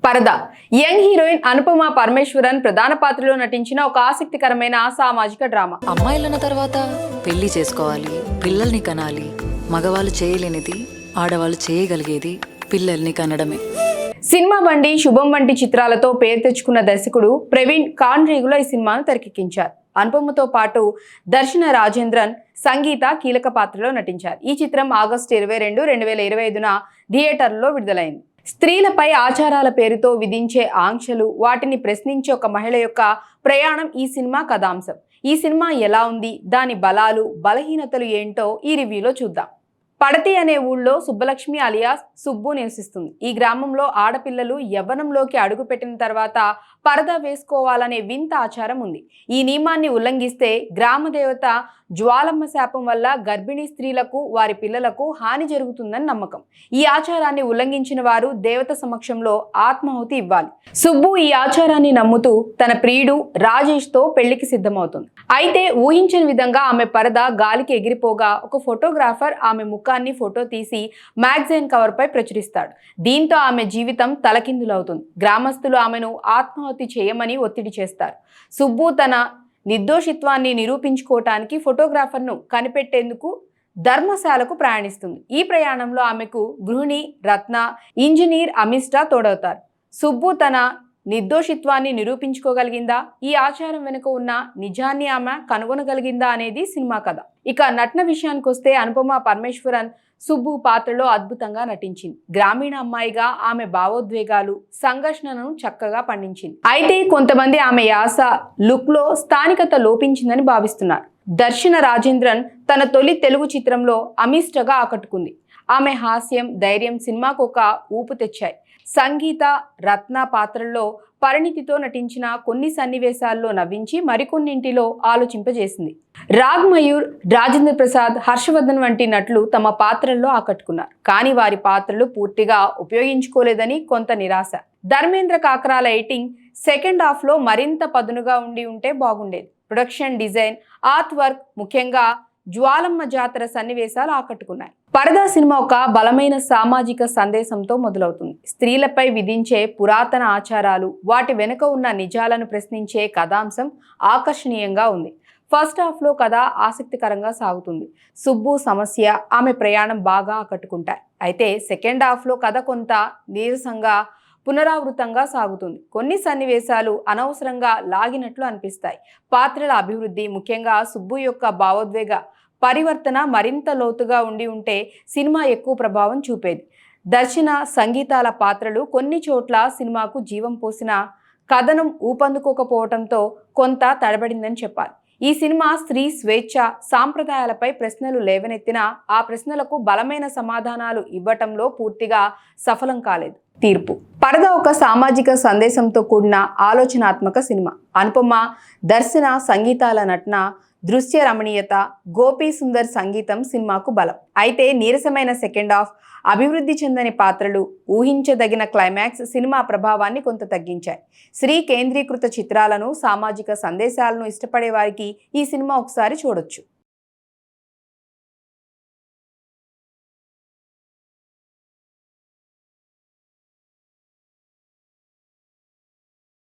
పరదా young heroine Anupama Parameswaran ప్రధాన పాత్రలో నటించిన ఒక ఆసక్తికరమైన సామాజిక డ్రామా. అమ్మాయిలన్న తర్వాత పెళ్లి చేసుకోవాలి, పిల్లల్ని కనాలి. మగవాళ్ళు చేయలేనిది ఆడవాళ్ళు చేయగలిగేది పిల్లల్ని కనడమే. సినిమా బండి, శుభం వంటి చిత్రాలతో పేరు తెచ్చుకున్న దర్శకుడు ప్రవీణ్ కాండ్రీగుల ఈ సినిమాను తెరకెక్కించారు. అనుపమతో పాటు దర్శన రాజేంద్రన్, సంగీత కీలక పాత్రలో నటించారు. ఈ చిత్రం ఆగస్టు 22, 2025న థియేటర్లో విడుదలైంది. స్త్రీలపై ఆచారాల పేరుతో విధించే ఆంక్షలు, వాటిని ప్రశ్నించే ఒక మహిళ యొక్క ప్రయాణం ఈ సినిమా కథాంశం. ఈ సినిమా ఎలా ఉంది, దాని బలాలు, బలహీనతలు ఏంటో ఈ రివ్యూలో చూద్దాం. పడతి అనే ఊళ్ళో సుబ్బలక్ష్మి అలియాస్ సుబ్బు నివసిస్తుంది. ఈ గ్రామంలో ఆడపిల్లలు యవ్వనంలోకి అడుగుపెట్టిన తర్వాత పరదా వేసుకోవాలనే వింత ఆచారం ఉంది. ఈ నియమాన్ని ఉల్లంఘిస్తే గ్రామదేవత జ్వాలమ్మ శాపం వల్ల గర్భిణీ స్త్రీలకు, వారి పిల్లలకు హాని జరుగుతుందని నమ్మకం. ఈ ఆచారాన్ని ఉల్లంఘించిన వారు దేవత సమక్షంలో ఆత్మాహుతి ఇవ్వాలి. సుబ్బు ఈ ఆచారాన్ని నమ్ముతూ తన ప్రియుడు రాజేష్తో పెళ్లికి సిద్ధమవుతుంది. అయితే ఊహించని విధంగా ఆమె పరదా గాలికి ఎగిరిపోగా ఒక ఫోటోగ్రాఫర్ ఆమె ముఖాన్ని ఫోటో తీసి మ్యాగజైన్ కవర్ పై ప్రచురిస్తాడు. దీంతో ఆమె జీవితం తలకిందులవుతుంది. గ్రామస్తులు ఆమెను ఆత్మాహుతి చేయమని ఒత్తిడి చేస్తారు. సుబ్బు తన నిర్దోషిత్వాన్ని నిరూపించుకోవటానికి ఫోటోగ్రాఫర్ను కనిపెట్టేందుకు ధర్మశాలకు ప్రయాణిస్తుంది. ఈ ప్రయాణంలో ఆమెకు గృహిణి రత్న, ఇంజనీర్ అమిష్ట తోడవుతారు. సుబ్బు తన నిర్దోషిత్వాన్ని నిరూపించుకోగలిగిందా, ఈ ఆచారం వెనుక ఉన్న నిజాన్ని ఆమె కనుగొనగలిగిందా అనేది సినిమా కథ. ఇక నటన విషయానికి వస్తే అనుపమ పరమేశ్వరన్ సుబ్బు పాత్రలో అద్భుతంగా నటించింది. గ్రామీణ అమ్మాయిగా ఆమె భావోద్వేగాలు, సంఘర్షణను చక్కగా పండించింది. అయితే కొంతమంది ఆమె యాస, లుక్ లో స్థానికత లోపించిందని భావిస్తున్నారు. దర్శన రాజేంద్రన్ తన తొలి తెలుగు చిత్రంలో అమిష్టగా ఆకట్టుకుంది. ఆమె హాస్యం, ధైర్యం సినిమాకు ఒక ఊపు తెచ్చాయి. సంగీత రత్న పాత్రల్లో పరిణితితో నటించిన కొన్ని సన్నివేశాల్లో నవ్వించి మరికొన్నింటిలో ఆలోచింపజేసింది. రాగ్ మయూర్, రాజేంద్ర ప్రసాద్, హర్షవర్ధన్ వంటి నటులు తమ పాత్రల్లో ఆకట్టుకున్నారు. కానీ వారి పాత్రలు పూర్తిగా ఉపయోగించుకోలేదని కొంత నిరాశ. Dharmendra Kakarala editing second half లో మరింత పదునుగా ఉంటే బాగుండేది. ప్రొడక్షన్ డిజైన్, ఆర్ట్ వర్క్, ముఖ్యంగా జ్వాలమ్మ జాతర సన్నివేశాలు ఆకట్టుకున్నాయి. పరదా సినిమా ఒక బలమైన సామాజిక సందేశంతో మొదలవుతుంది. స్త్రీలపై విధించే పురాతన ఆచారాలు, వాటి వెనుక ఉన్న నిజాలను ప్రశ్నించే కథాంశం ఆకర్షణీయంగా ఉంది. ఫస్ట్ హాఫ్ లో కథ ఆసక్తికరంగా సాగుతుంది. సుబ్బు సమస్య, ఆమె ప్రయాణం బాగా ఆకట్టుకుంటాయి. అయితే సెకండ్ హాఫ్ లో కథ కొంత నీరసంగా, పునరావృతంగా సాగుతుంది. కొన్ని సన్నివేశాలు అనవసరంగా లాగినట్లు అనిపిస్తాయి. పాత్రల అభివృద్ధి, ముఖ్యంగా సుబ్బు యొక్క భావోద్వేగ పరివర్తన మరింత లోతుగా ఉంటే సినిమా ఎక్కువ ప్రభావం చూపేది. దర్శన సంగీతాల పాత్రలు కొన్ని చోట్ల సినిమాకు జీవం పోసిన కథనం ఊపందుకోకపోవడంతో కొంత తడబడిందని చెప్పాలి. ఈ సినిమా స్త్రీ స్వేచ్ఛ, సాంప్రదాయాలపై ప్రశ్నలు లేవనెత్తినా ఆ ప్రశ్నలకు బలమైన సమాధానాలు ఇవ్వటంలో పూర్తిగా సఫలం కాలేదు. తీర్పు: పరద ఒక సామాజిక సందేశంతో కూడిన ఆలోచనాత్మక సినిమా. అనుపమ దర్శన సంగీతాల నటన, దృశ్య రమణీయత, గోపీ సుందర్ సంగీతం సినిమాకు బలం. అయితే నీరసమైన సెకండ్ హాఫ్, అభివృద్ధి చెందని పాత్రలు, ఊహించదగిన క్లైమాక్స్ సినిమా ప్రభావాన్ని కొంత తగ్గించాయి. స్త్రీ కేంద్రీకృత చిత్రాలను, సామాజిక సందేశాలను ఇష్టపడే వారికి ఈ సినిమా ఒకసారి చూడొచ్చు.